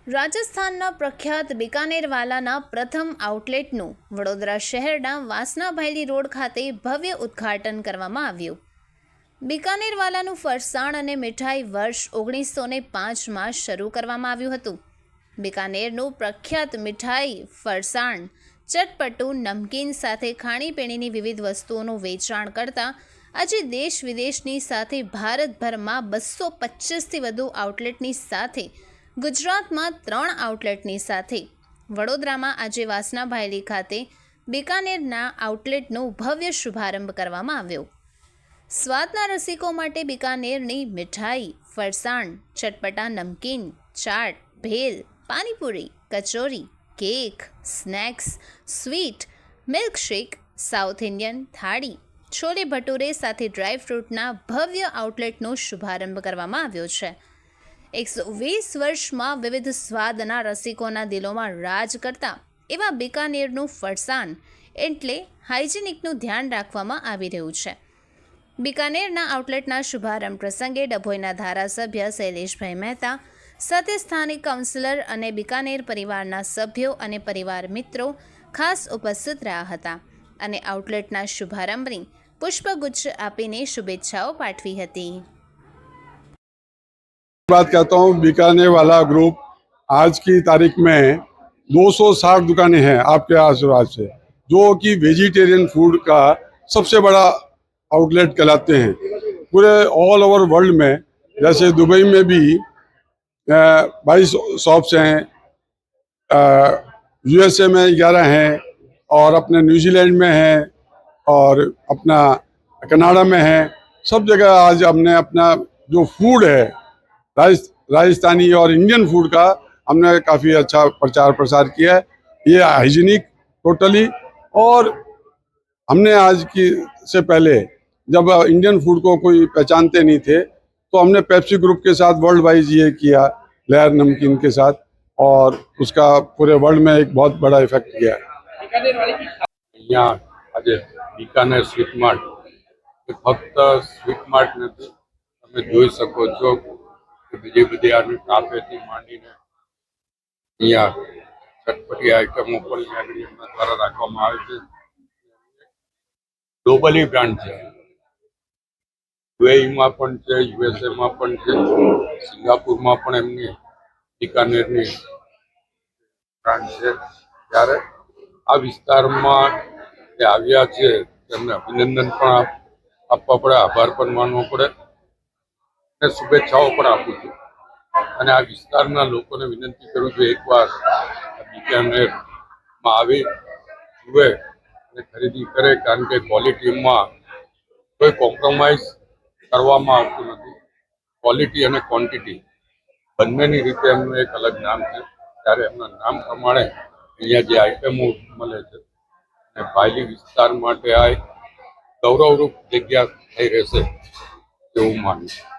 રાજસ્થાનના પ્રખ્યાત બિકાનેરવાલાના પ્રથમ આઉટલેટનું વડોદરા શહેરના વાસનાભાયલી રોડ ખાતે ભવ્ય ઉદ્ઘાટન કરવામાં આવ્યું. બિકાનેરવાલાનું ફરસાણ અને મીઠાઈ વર્ષ 1905માં શરૂ કરવામાં આવ્યું હતું. બિકાનેરનું પ્રખ્યાત મીઠાઈ ફરસાણ ચટપટું નમકીન સાથે ખાણીપીણીની વિવિધ વસ્તુઓનું વેચાણ કરતા આજે દેશ વિદેશની સાથે ભારતભરમાં 225થી વધુ આઉટલેટની સાથે ગુજરાતમાં 3 આઉટલેટની સાથે વડોદરામાં આજે વાસનાભાયલી ખાતે બિકાનેરના આઉટલેટનો ભવ્ય શુભારંભ કરવામાં આવ્યો. સ્વાદના રસિકો માટે બિકાનેરની મીઠાઈ, ફરસાણ, ચટપટા નમકીન, chaat, bhel, panipuri, kachori, cake, snacks, sweet, milkshake, South Indian thali, chole bhature સાથે ડ્રાયફ્રૂટના ભવ્ય આઉટલેટનો શુભારંભ કરવામાં આવ્યો છે. 120 વર્ષમાં વિવિધ સ્વાદના રસિકોના દિલોમાં રાજ કરતા એવા બિકાનેરનું ફરસાણ એટલે હાઇજેનિકનું ધ્યાન રાખવામાં આવી રહ્યું છે. બિકાનેરના આઉટલેટના શુભારંભ પ્રસંગે ડભોઈના ધારાસભ્ય શૈલેષભાઈ મહેતા સાથે સ્થાનિક કાઉન્સિલર અને બિકાનેર પરિવારના સભ્યો અને પરિવાર મિત્રો ખાસ ઉપસ્થિત રહ્યા હતા અને આઉટલેટના શુભારંભની પુષ્પગુચ્છ આપીને શુભેચ્છાઓ પાઠવી હતી. बात कहता हूँ बीकानेर वाला ग्रुप आज की तारीख में 260 दुकानें हैं आपके आशीर्वाद से, जो कि वेजिटेरियन फूड का सबसे बड़ा आउटलेट कहलाते हैं पूरे ऑल ओवर वर्ल्ड में. जैसे दुबई में भी 22 शॉप्स हैं, यूएसए में 11 हैं और अपने न्यूजीलैंड में हैं और अपना कनाडा में हैं. सब जगह आज हमने अपना जो फूड है राजस्थानी और इंडियन फूड का हमने काफ़ी अच्छा प्रचार प्रसार किया है. ये हाइजीनिक टोटली, और हमने आज की से पहले जब इंडियन फूड को कोई पहचानते नहीं थे तो हमने पेप्सी ग्रुप के साथ वर्ल्ड वाइज ये किया, लेयर नमकीन के साथ, और उसका पूरे वर्ल्ड में एक बहुत बड़ा इफेक्ट किया. यहाँ आज बीकानेर स्वीट मार्ट फक्त स्वीट मार्ट नहीं, તમે જોઈ શકો છો કે બીજી બધી આની કાફેથી માંડીને અહીંયા ચટપટી આઈટમો પણ આગળ એમના દ્વારા રાખવામાં આવે છે. ગ્લોબલી બ્રાન્ડ છે, યુએઈમાં પણ છે, યુએસએમાં પણ છે, સિંગાપુરમાં પણ એમની બીકાનેરની બ્રાન્ડ છે. ત્યારે આ વિસ્તારમાં જે આવ્યા છે તેમને અભિનંદન પણ આપવા પડે, આભાર પણ માનવો પડે અને શુભેચ્છાઓ પણ આપું છું. અને આ વિસ્તારના લોકોને વિનંતી કરું છું એકવાર બીકાનેરમાં આવી જુએ અને ખરીદી કરે, કારણ કે ક્વોલિટીમાં કોઈ કોમ્પ્રોમાઇઝ કરવામાં આવતું નથી. ક્વોલિટી અને ક્વોન્ટિટી બંનેની રીતે એમનું એક અલગ નામ છે. ત્યારે એમના નામ પ્રમાણે અહીંયા જે આઈટમો મળે છે અને ભાયલી વિસ્તાર માટે આ ગૌરવરૂપ જગ્યા થઈ રહેશે એવું માનું છું.